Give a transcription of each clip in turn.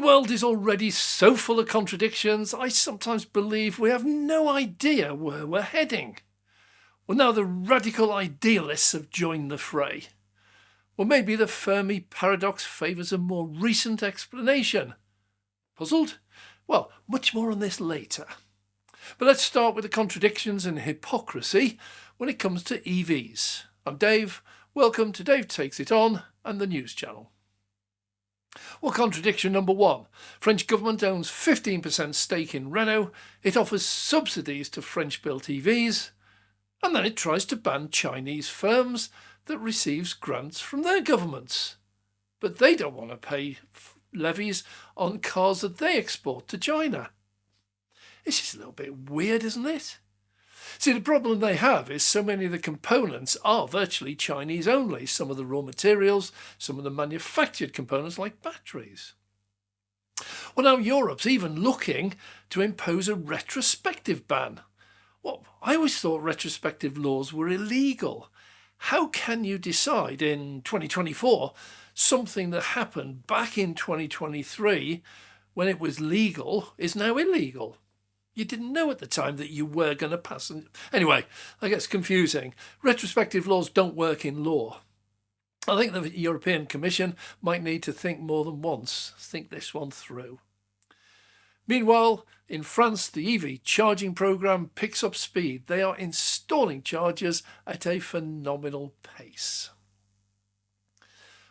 world is already so full of contradictions, I sometimes believe we have no idea where we're heading. Well, now the radical idealists have joined the fray. Well, maybe the Fermi Paradox favours a more recent explanation. Puzzled? Well, much more on this later. But let's start with the contradictions and hypocrisy when it comes to EVs. I'm Dave. Welcome to Dave Takes It On and the news channel. Well, contradiction number one. French government owns 15% stake in Renault. It offers subsidies to French-built EVs. And then it tries to ban Chinese firms that receives grants from their governments. But they don't want to pay levies on cars that they export to China. It's just a little bit weird, isn't it? See, the problem they have is so many of the components are virtually Chinese only. Some of the raw materials, some of the manufactured components like batteries. Well, now Europe's even looking to impose a retrospective ban. Well, I always thought retrospective laws were illegal. How can you decide in 2024 something that happened back in 2023 when it was legal is now illegal? You didn't know at the time that you were going to pass. Anyway, that gets confusing. Retrospective laws don't work in law. I think the European Commission might need to think more than once, think this one through. Meanwhile, in France, the EV charging programme picks up speed. They are installing chargers at a phenomenal pace.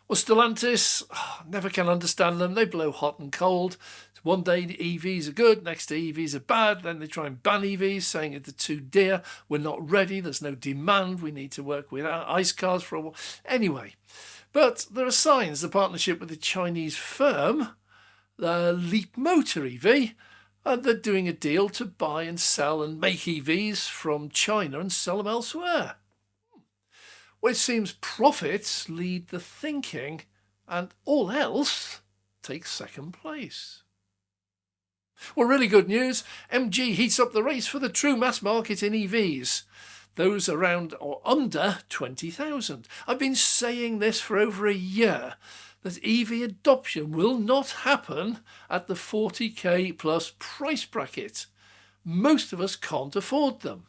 Well, Stellantis, never can understand them. They blow hot and cold. One day the EVs are good, next day EVs are bad. Then they try and ban EVs, saying they're too dear. We're not ready. There's no demand. We need to work with ICE cars for a while. Anyway, but there are signs the partnership with the Chinese firm, the Leap Motor EV, they're doing a deal to buy and sell and make EVs from China and sell them elsewhere. Well, it seems profits lead the thinking and all else takes second place. Well, really good news. MG heats up the race for the true mass market in EVs. Those around or under 20,000. I've been saying this for over a year, that EV adoption will not happen at the 40k plus price bracket. Most of us can't afford them.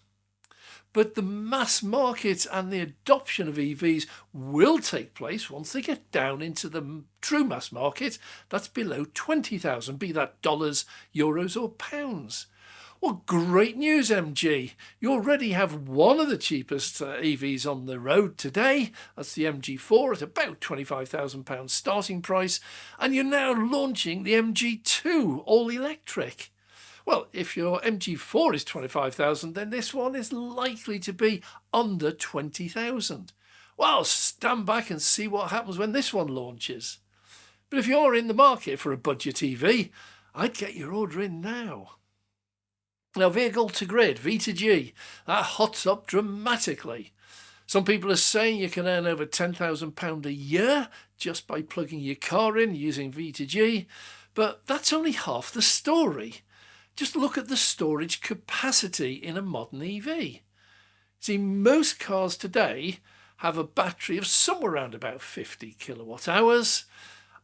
But the mass market and the adoption of EVs will take place once they get down into the true mass market that's below 20,000, be that dollars, euros or pounds. Well, great news, MG. You already have one of the cheapest EVs on the road today. That's the MG4 at about £25,000 starting price. And you're now launching the MG2 all-electric. Well, if your MG4 is 25,000, then this one is likely to be under 20,000. Well, stand back and see what happens when this one launches. But if you're in the market for a budget EV, I'd get your order in now. Now, vehicle to grid, V2G, that hots up dramatically. Some people are saying you can earn over £10,000 a year just by plugging your car in using V2G, but that's only half the story. Just look at the storage capacity in a modern EV. See, most cars today have a battery of somewhere around about 50 kilowatt hours,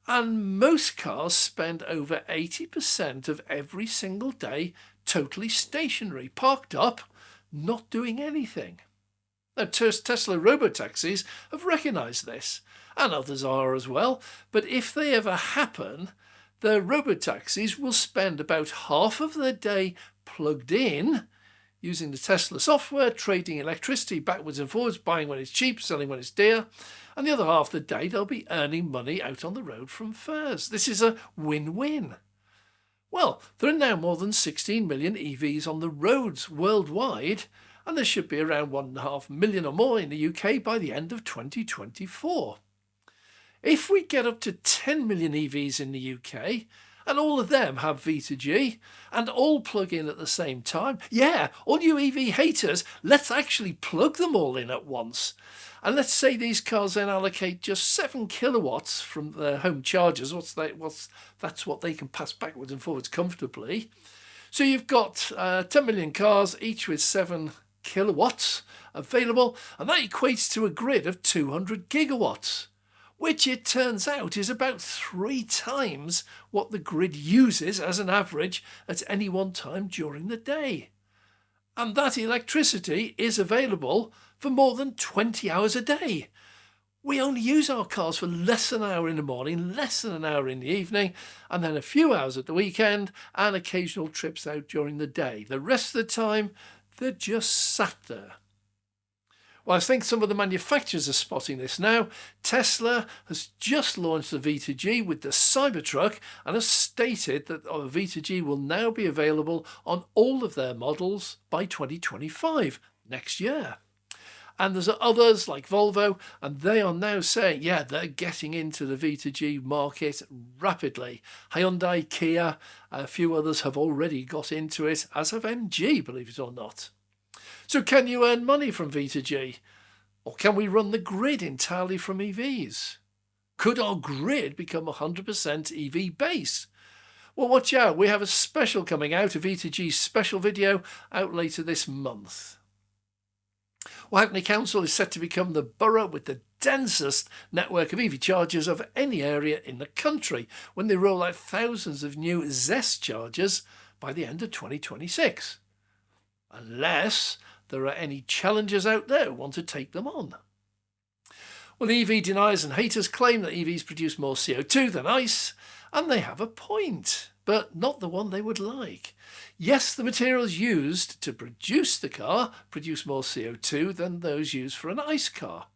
and most cars spend over 80% of every single day totally stationary, parked up, not doing anything. Now, Tesla robotaxis have recognised this, and others are as well, but if they ever happen, the robotaxis will spend about half of their day plugged in, using the Tesla software, trading electricity backwards and forwards, buying when it's cheap, selling when it's dear, and the other half of the day they'll be earning money out on the road from fares. This is a win-win. Well, there are now more than 16 million EVs on the roads worldwide, and there should be around 1.5 million or more in the UK by the end of 2024. If we get up to 10 million EVs in the UK, and all of them have V2G, and all plug in at the same time, yeah, all you EV haters, let's actually plug them all in at once. And let's say these cars then allocate just 7 kilowatts from their home chargers. That's what they can pass backwards and forwards comfortably. So you've got 10 million cars, each with 7 kilowatts available, and that equates to a grid of 200 gigawatts. which it turns out is about 3 times what the grid uses as an average at any one time during the day. And that electricity is available for more than 20 hours a day. We only use our cars for less than an hour in the morning, less than an hour in the evening, and then a few hours at the weekend and occasional trips out during the day. The rest of the time, they're just sat there. Well, I think some of the manufacturers are spotting this now. Tesla has just launched the V2G with the Cybertruck and has stated that the V2G will now be available on all of their models by 2025, next year. And there's others like Volvo, and they are now saying, yeah, they're getting into the V2G market rapidly. Hyundai, Kia, a few others have already got into it, as have MG, believe it or not. So can you earn money from V2G? Or can we run the grid entirely from EVs? Could our grid become 100% EV based? Well, watch out, we have a special coming out, a V2G special video out later this month. Well, Hacvkney Council is set to become the borough with the densest network of EV chargers of any area in the country when they roll out thousands of new Zest chargers by the end of 2026. Unless there are any challengers out there who want to take them on. Well, EV deniers and haters claim that EVs produce more CO2 than ICE, and they have a point, but not the one they would like. Yes, the materials used to produce the car produce more CO2 than those used for an ICE car.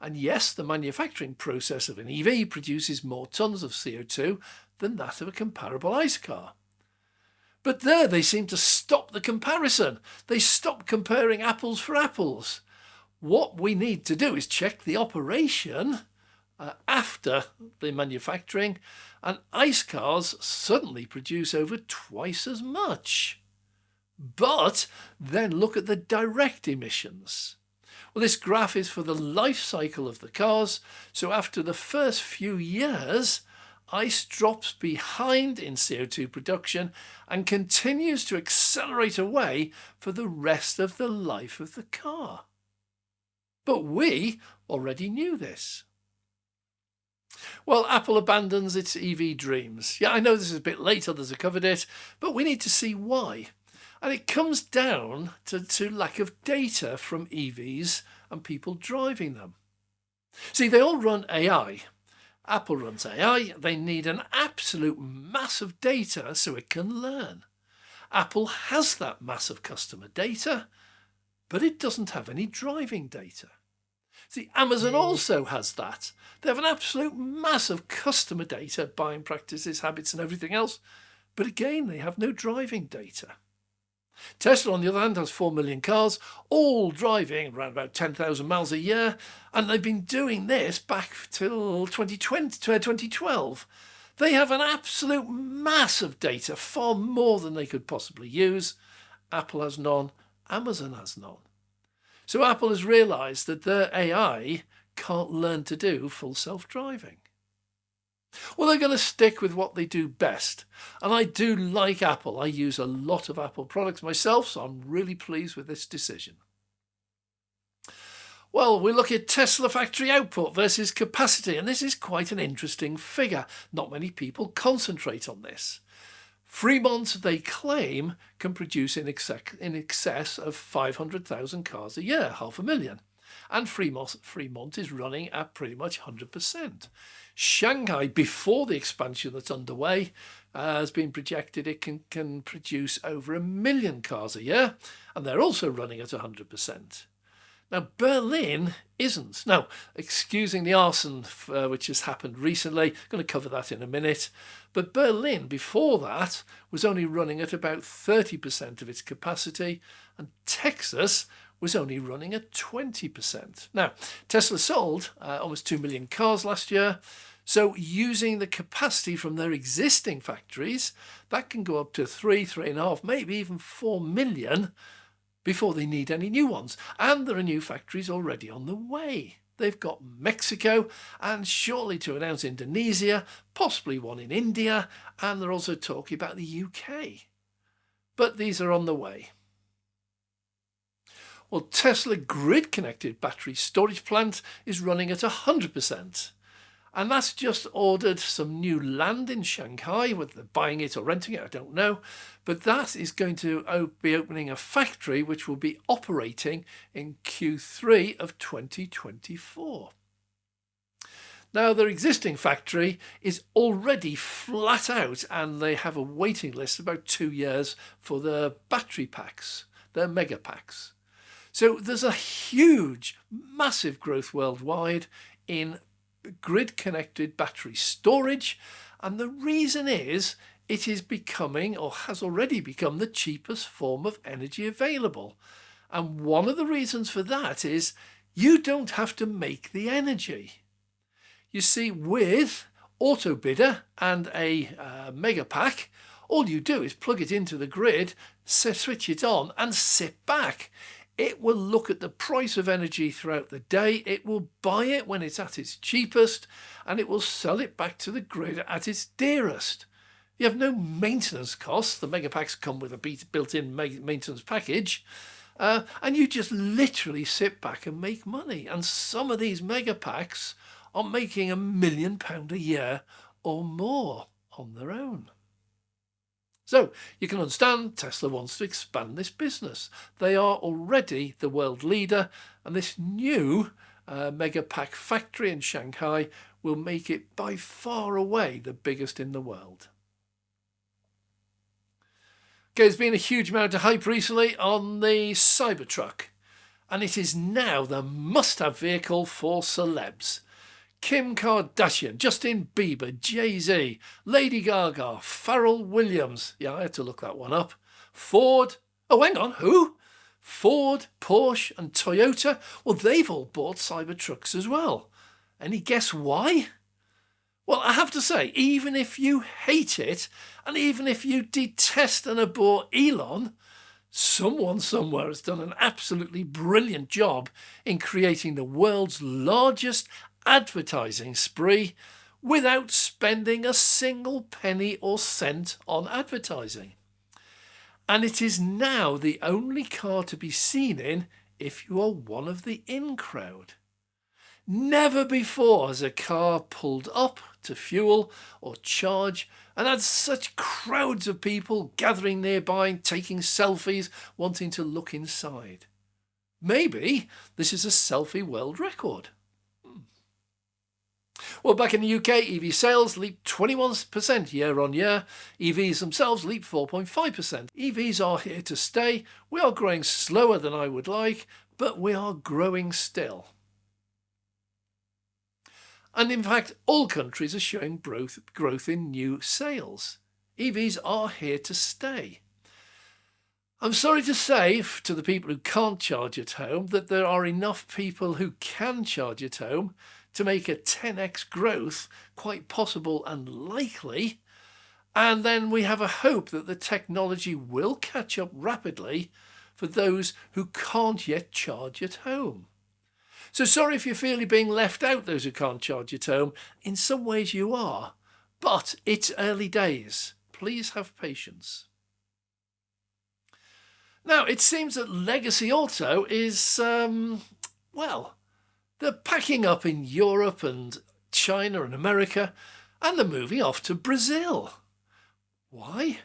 And yes, the manufacturing process of an EV produces more tonnes of CO2 than that of a comparable ICE car. But there they seem to stop the comparison. They stop comparing apples for apples. What we need to do is check the operation after the manufacturing, and ICE cars suddenly produce over twice as much. But then look at the direct emissions. Well, this graph is for the life cycle of the cars, so after the first few years, ICE drops behind in CO2 production and continues to accelerate away for the rest of the life of the car. But we already knew this. Well, Apple abandons its EV dreams. Yeah, I know this is a bit late, others have covered it, but we need to see why. And it comes down to lack of data from EVs and people driving them. See, they all run AI. Apple runs AI. They need an absolute mass of data so it can learn. Apple has that mass of customer data, but it doesn't have any driving data. See, Amazon also has that. They have an absolute mass of customer data, buying practices, habits and everything else, but again, they have no driving data. Tesla, on the other hand, has 4 million cars, all driving around about 10,000 miles a year, and they've been doing this back till 2012. They have an absolute mass of data, far more than they could possibly use. Apple has none, Amazon has none. So Apple has realised that their AI can't learn to do full self-driving. Well, they're going to stick with what they do best. And I do like Apple. I use a lot of Apple products myself, so I'm really pleased with this decision. Well, we look at Tesla factory output versus capacity, and this is quite an interesting figure. Not many people concentrate on this. Fremont, they claim, can produce in excess of 500,000 cars a year, 500,000. And Fremont is running at pretty much 100%. Shanghai, before the expansion that's underway, has been projected it can produce over 1 million cars a year, and they're also running at 100%. Now, Berlin isn't. Now, excusing the arson which has happened recently, I'm going to cover that in a minute, but Berlin, before that, was only running at about 30% of its capacity, and Texas was only running at 20%. Now, Tesla sold almost 2 million cars last year, so using the capacity from their existing factories, that can go up to 3.5, maybe even 4 million before they need any new ones. And there are new factories already on the way. They've got Mexico and shortly to announce Indonesia, possibly one in India, and they're also talking about the UK. But these are on the way. Well, Tesla grid-connected battery storage plant is running at 100%. And that's just ordered some new land in Shanghai, whether they're buying it or renting it, I don't know. But that is going to be opening a factory which will be operating in Q3 of 2024. Now, their existing factory is already flat out, and they have a waiting list about 2 years for their battery packs, their Megapacks. So there's a huge, massive growth worldwide in grid-connected battery storage, and the reason is it is becoming, or has already become, the cheapest form of energy available. And one of the reasons for that is you don't have to make the energy. You see, with Autobidder and a Megapack, all you do is plug it into the grid, switch it on and sit back. It will look at the price of energy throughout the day, it will buy it when it's at its cheapest, and it will sell it back to the grid at its dearest. You have no maintenance costs. The Megapacks come with a built-in maintenance package, and you just literally sit back and make money. And some of these Megapacks are making £1 million a year or more on their own. So you can understand Tesla wants to expand this business. They are already the world leader, and this new Megapack factory in Shanghai will make it by far away the biggest in the world. Okay, there's been a huge amount of hype recently on the Cybertruck, and it is now the must-have vehicle for celebs. Kim Kardashian, Justin Bieber, Jay-Z, Lady Gaga, Pharrell Williams. Yeah, I had to look that one up. Ford. Oh, hang on. Who? Ford, Porsche and Toyota. Well, they've all bought Cybertrucks as well. Any guess why? Well, I have to say, even if you hate it, and even if you detest and abhor Elon, someone somewhere has done an absolutely brilliant job in creating the world's largest advertising spree without spending a single penny or cent on advertising. And it is now the only car to be seen in if you are one of the in crowd. Never before has a car pulled up to fuel or charge and had such crowds of people gathering nearby, taking selfies, wanting to look inside. Maybe this is a selfie world record. Well, back in the UK, EV sales leaped 21% year on year. EVs themselves leaped 4.5%. EVs are here to stay. We are growing slower than I would like, but we are growing still. And in fact, all countries are showing growth in new sales. EVs are here to stay. I'm sorry to say to the people who can't charge at home that there are enough people who can charge at home to make a 10x growth quite possible and likely, and then we have a hope that the technology will catch up rapidly for those who can't yet charge at home. So sorry if you feel you're being left out, those who can't charge at home. In some ways you are, but it's early days. Please have patience. Now, it seems that Legacy Auto is, they're packing up in Europe and China and America, and they're moving off to Brazil. Why?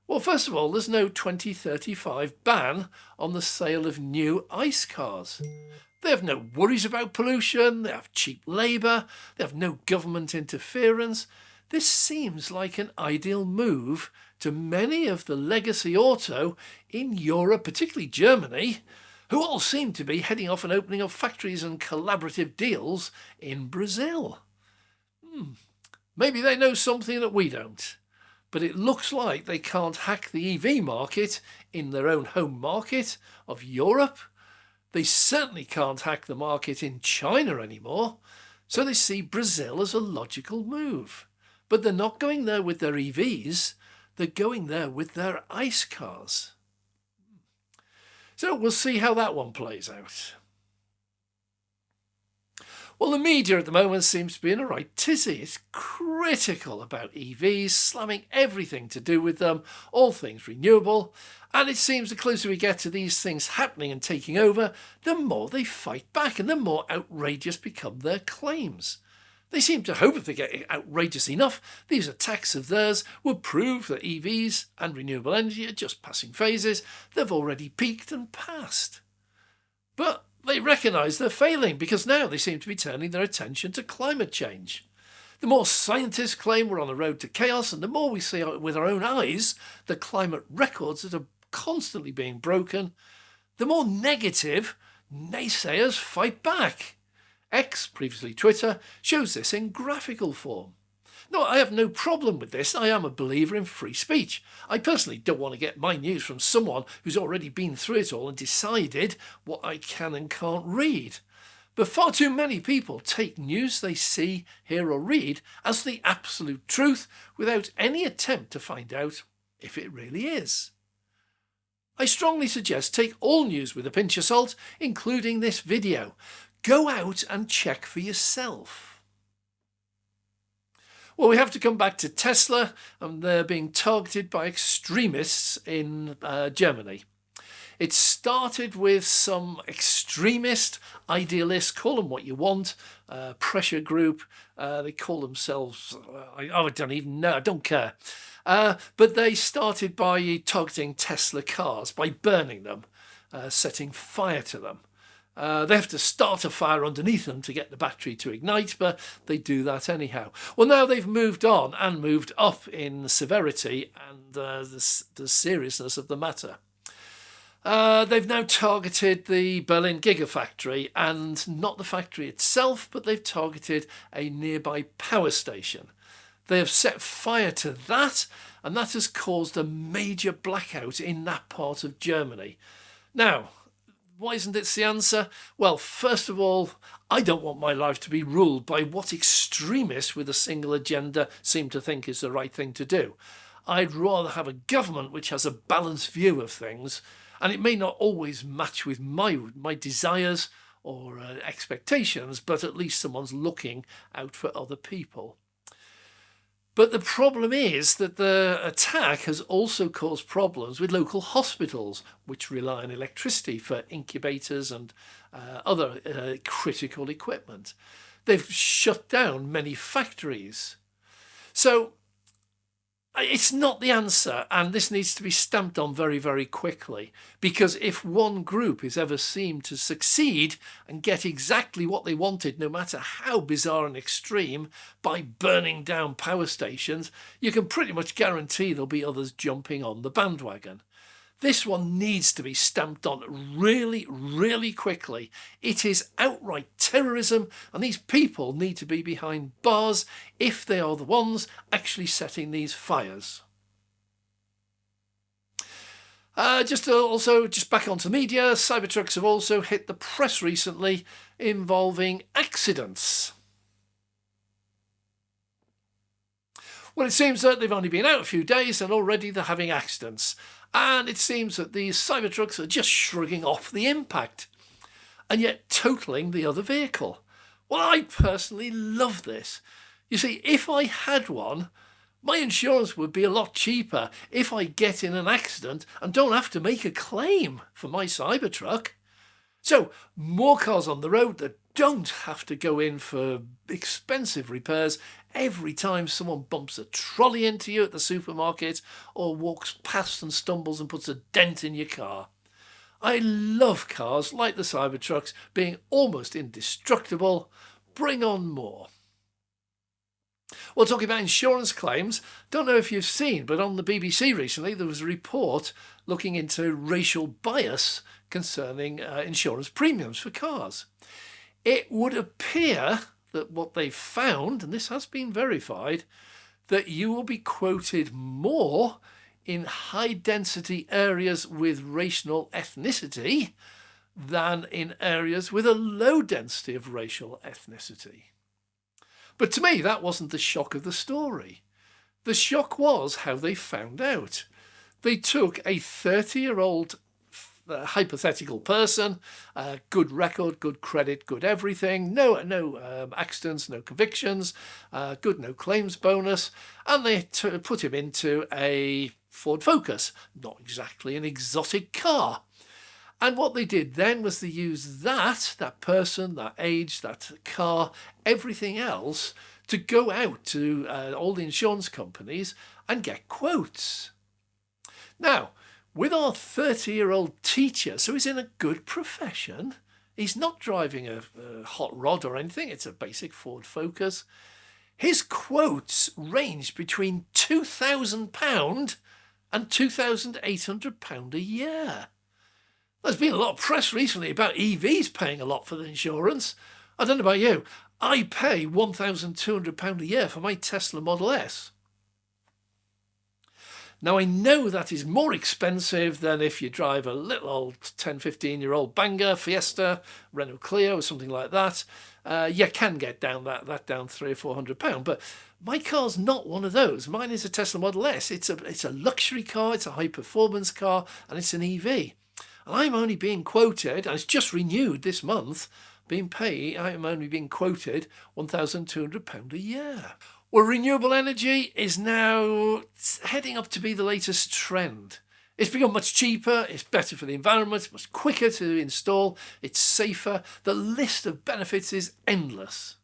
Well, first of all, there's no 2035 ban on the sale of new ICE cars. They have no worries about pollution, they have cheap labour, they have no government interference. This seems like an ideal move to many of the Legacy Auto in Europe, particularly Germany, who all seem to be heading off and opening up factories and collaborative deals in Brazil. Maybe they know something that we don't, but it looks like they can't hack the EV market in their own home market of Europe. They certainly can't hack the market in China anymore, so they see Brazil as a logical move. But they're not going there with their EVs, they're going there with their ICE cars. So we'll see how that one plays out. Well, the media at the moment seems to be in a right tizzy. It's critical about EVs, slamming everything to do with them, all things renewable. And it seems the closer we get to these things happening and taking over, the more they fight back and the more outrageous become their claims. They seem to hope if they get outrageous enough, these attacks of theirs will prove that EVs and renewable energy are just passing phases. They've already peaked and passed. But they recognise they're failing because now they seem to be turning their attention to climate change. The more scientists claim we're on the road to chaos, and the more we see with our own eyes the climate records that are constantly being broken, the more negative naysayers fight back. X, previously Twitter, shows this in graphical form. No, I have no problem with this. I am a believer in free speech. I personally don't want to get my news from someone who's already been through it all and decided what I can and can't read. But far too many people take news they see, hear or read as the absolute truth without any attempt to find out if it really is. I strongly suggest take all news with a pinch of salt, including this video. Go out and check for yourself. Well, we have to come back to Tesla, and they're being targeted by extremists in Germany. It started with some extremist idealists, call them what you want, pressure group. They call themselves, I don't even know, I don't care. But they started by targeting Tesla cars, by burning them, setting fire to them. They have to start a fire underneath them to get the battery to ignite, but they do that anyhow. Well, now they've moved on and moved up in severity and the seriousness of the matter. They've now targeted the Berlin Gigafactory, and not the factory itself, but they've targeted a nearby power station. They have set fire to that, and that has caused a major blackout in that part of Germany. Now, why isn't it the answer? Well, first of all, I don't want my life to be ruled by what extremists with a single agenda seem to think is the right thing to do. I'd rather have a government which has a balanced view of things, and it may not always match with my desires or expectations, but at least someone's looking out for other people. But the problem is that the attack has also caused problems with local hospitals, which rely on electricity for incubators and other critical equipment. They've shut down many factories. So it's not the answer, and this needs to be stamped on very, very quickly, because if one group is ever seen to succeed and get exactly what they wanted, no matter how bizarre and extreme, by burning down power stations, you can pretty much guarantee there'll be others jumping on the bandwagon. This one needs to be stamped on really, really quickly. It is outright terrorism, and these people need to be behind bars if they are the ones actually setting these fires. Just back onto media, Cybertrucks have also hit the press recently involving accidents. Well, it seems that they've only been out a few days and already they're having accidents. And it seems that these Cybertrucks are just shrugging off the impact and yet totaling the other vehicle. Well, I personally love this. You see, if I had one, my insurance would be a lot cheaper if I get in an accident and don't have to make a claim for my Cybertruck. So, more cars on the road that don't have to go in for expensive repairs every time someone bumps a trolley into you at the supermarket or walks past and stumbles and puts a dent in your car. I love cars like the Cybertrucks being almost indestructible. Bring on more. Well, talking about insurance claims, don't know if you've seen, but on the BBC recently there was a report looking into racial bias concerning insurance premiums for cars. It would appear that what they've found, and this has been verified, that you will be quoted more in high-density areas with racial ethnicity than in areas with a low density of racial ethnicity. But to me, that wasn't the shock of the story. The shock was how they found out. They took a 30-year-old hypothetical person, good record, good credit, good everything, no accidents, no convictions, good no claims bonus, and they put him into a Ford Focus, not exactly an exotic car. And what they did then was they used that person, that age, that car, everything else to go out to all the insurance companies and get quotes. Now, with our 30-year-old teacher, so he's in a good profession, he's not driving a hot rod or anything, it's a basic Ford Focus. His quotes ranged between £2,000 and £2,800 a year. There's been a lot of press recently about EVs paying a lot for the insurance. I don't know about you. I pay £1,200 a year for my Tesla Model S. Now, I know that is more expensive than if you drive a little old 10, 15-year-old banger, Fiesta, Renault Clio or something like that. You can get down that down £300 or £400. But my car's not one of those. Mine is a Tesla Model S. It's a luxury car, it's a high-performance car, and it's an EV. And I'm only being quoted, and it's just renewed this month, I'm only being quoted £1,200 a year. Well, renewable energy is now heading up to be the latest trend. It's become much cheaper, it's better for the environment, it's much quicker to install, it's safer. The list of benefits is endless.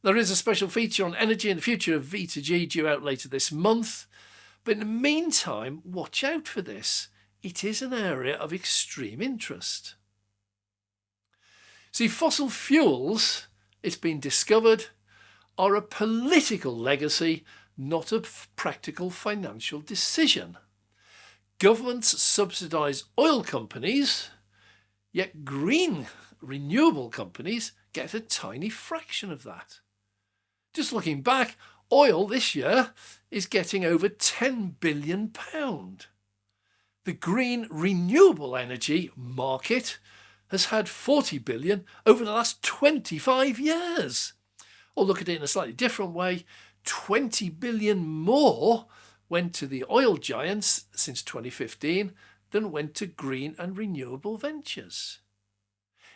There is a special feature on energy and the future of V2G due out later this month. But in the meantime, watch out for this. It is an area of extreme interest. See, fossil fuels, it's been discovered, are a political legacy, not a practical financial decision. Governments subsidise oil companies, yet green renewable companies get a tiny fraction of that. Just looking back, oil this year is getting over £10 billion. The green renewable energy market has had 40 billion over the last 25 years. Or look at it in a slightly different way, 20 billion more went to the oil giants since 2015 than went to green and renewable ventures.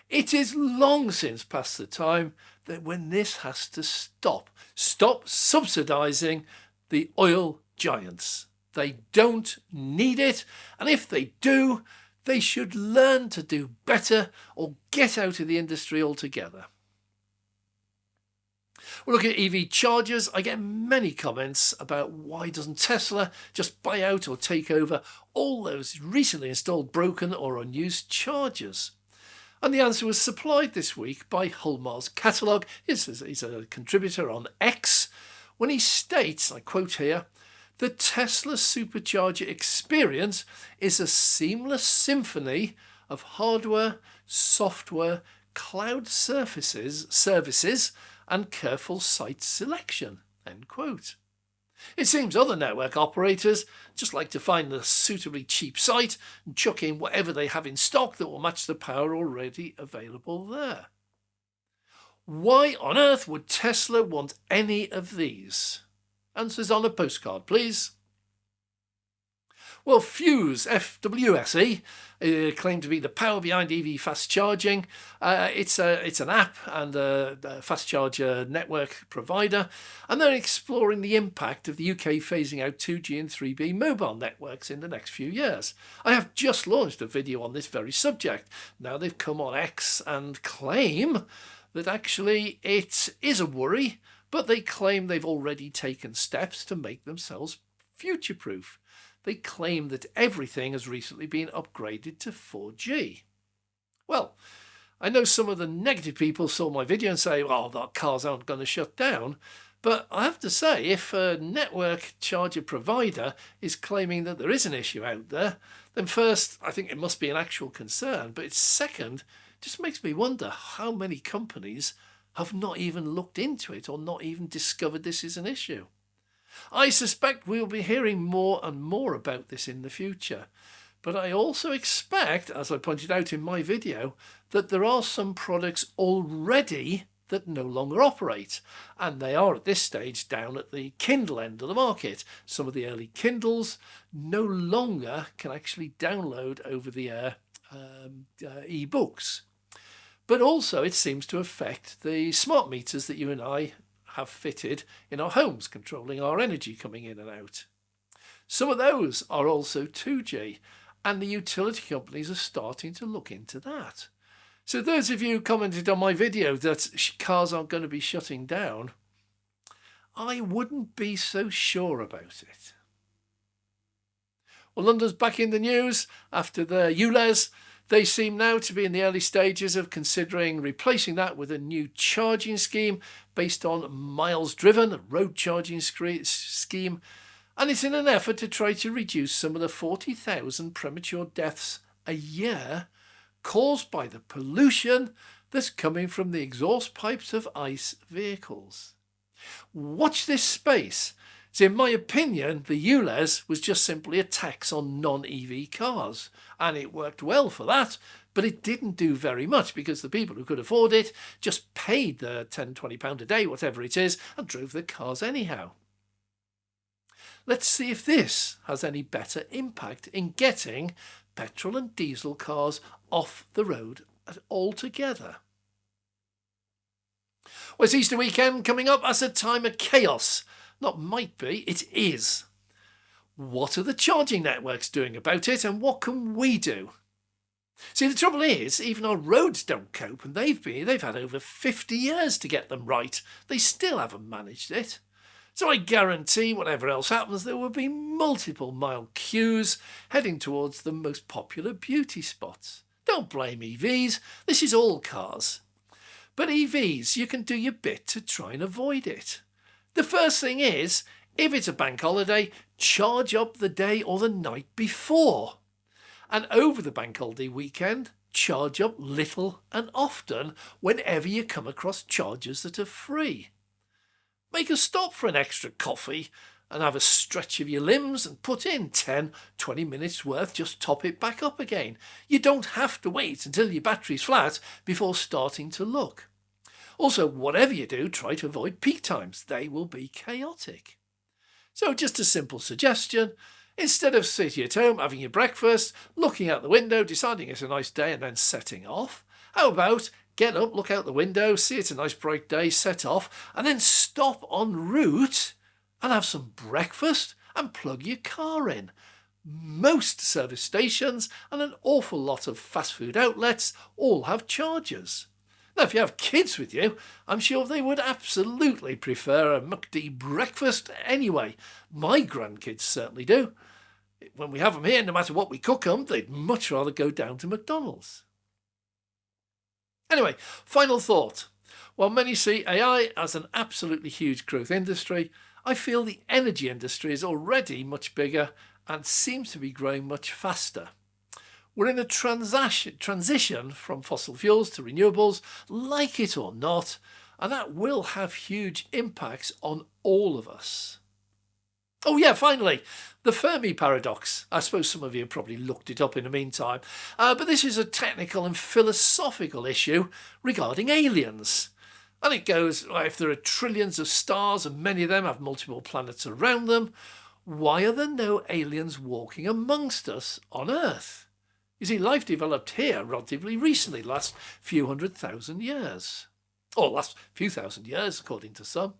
It is long since past the time that when this has to stop. Stop subsidising the oil giants. They don't need it, and if they do, they should learn to do better or get out of the industry altogether. We'll look at EV chargers. I get many comments about why doesn't Tesla just buy out or take over all those recently installed broken or unused chargers? And the answer was supplied this week by Hulmar's catalogue. He's a contributor on X when he states, I quote here, "The Tesla supercharger experience is a seamless symphony of hardware, software, cloud services and careful site selection." End quote. It seems other network operators just like to find a suitably cheap site and chuck in whatever they have in stock that will match the power already available there. Why on earth would Tesla want any of these? Answers on a postcard, please. Well, Fuuse, FWSE, claim to be the power behind EV fast charging. It's an app and a fast charger network provider, and they're exploring the impact of the UK phasing out 2G and 3B mobile networks in the next few years. I have just launched a video on this very subject. Now they've come on X and claim that actually it is a worry, but they claim they've already taken steps to make themselves future-proof. They claim that everything has recently been upgraded to 4G. Well, I know some of the negative people saw my video and say, well, that cars aren't going to shut down. But I have to say, if a network charger provider is claiming that there is an issue out there, then first, I think it must be an actual concern. But it's second, it just makes me wonder how many companies have not even looked into it or not even discovered this is an issue. I suspect we'll be hearing more and more about this in the future. But I also expect, as I pointed out in my video, that there are some products already that no longer operate. And they are at this stage down at the Kindle end of the market. Some of the early Kindles no longer can actually download over-the-air e-books. But also it seems to affect the smart meters that you and I have fitted in our homes, controlling our energy coming in and out. Some of those are also 2G, and the utility companies are starting to look into that. So those of you who commented on my video that cars aren't going to be shutting down, I wouldn't be so sure about it. Well, London's back in the news after the ULEZ. They seem now to be in the early stages of considering replacing that with a new charging scheme based on miles driven, a road charging scheme, and it's in an effort to try to reduce some of the 40,000 premature deaths a year caused by the pollution that's coming from the exhaust pipes of ICE vehicles. Watch this space. So in my opinion, the ULEZ was just simply a tax on non-EV cars, and it worked well for that, but it didn't do very much because the people who could afford it just paid the £10, £20 a day, whatever it is, and drove their cars anyhow. Let's see if this has any better impact in getting petrol and diesel cars off the road altogether. Well, it's Easter weekend coming up. That's a time of chaos. Not might be, it is. What are the charging networks doing about it, and what can we do? See, the trouble is, even our roads don't cope, and they've had over 50 years to get them right. They still haven't managed it. So I guarantee whatever else happens, there will be multiple mile queues heading towards the most popular beauty spots. Don't blame EVs, this is all cars. But EVs, you can do your bit to try and avoid it. The first thing is, if it's a bank holiday, charge up the day or the night before. And over the bank holiday weekend, charge up little and often whenever you come across chargers that are free. Make a stop for an extra coffee and have a stretch of your limbs and put in 10, 20 minutes worth, just top it back up again. You don't have to wait until your battery's flat before starting to look. Also, whatever you do, try to avoid peak times. They will be chaotic. So just a simple suggestion. Instead of sitting at home, having your breakfast, looking out the window, deciding it's a nice day and then setting off, how about get up, look out the window, see it's a nice bright day, set off, and then stop en route and have some breakfast and plug your car in. Most service stations and an awful lot of fast food outlets all have chargers. Now, if you have kids with you, I'm sure they would absolutely prefer a McD breakfast anyway. My grandkids certainly do. When we have them here, no matter what we cook them, they'd much rather go down to McDonald's. Anyway, final thought. While many see AI as an absolutely huge growth industry, I feel the energy industry is already much bigger and seems to be growing much faster. We're in a transition from fossil fuels to renewables, like it or not, and that will have huge impacts on all of us. Oh yeah, finally, the Fermi Paradox. I suppose some of you have probably looked it up in the meantime, but this is a technical and philosophical issue regarding aliens. And it goes, if there are trillions of stars and many of them have multiple planets around them, why are there no aliens walking amongst us on Earth? You see, life developed here relatively recently, last few 100,000 years. Or last few thousand years, according to some.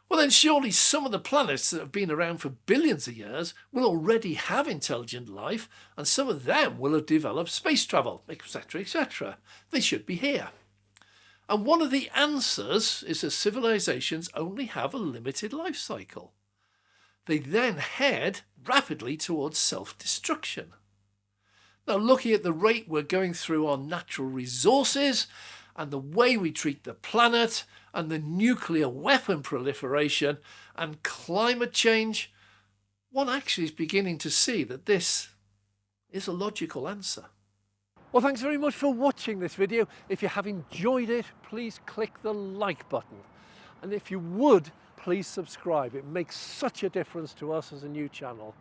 Well, then surely some of the planets that have been around for billions of years will already have intelligent life, and some of them will have developed space travel, etc., etc. They should be here. And one of the answers is that civilizations only have a limited life cycle. They then head rapidly towards self-destruction. Now, looking at the rate we're going through our natural resources and the way we treat the planet and the nuclear weapon proliferation and climate change, one actually is beginning to see that this is a logical answer. Well, thanks very much for watching this video. If you have enjoyed it, please click the like button. And if you would, please subscribe. It makes such a difference to us as a new channel.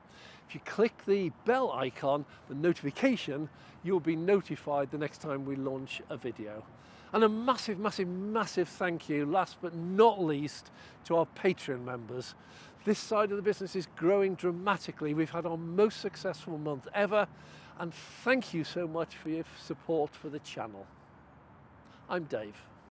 If you click the bell icon, the notification, you'll be notified the next time we launch a video. And a massive, massive, massive thank you, last but not least, to our Patreon members. This side of the business is growing dramatically. We've had our most successful month ever, and thank you so much for your support for the channel. I'm Dave.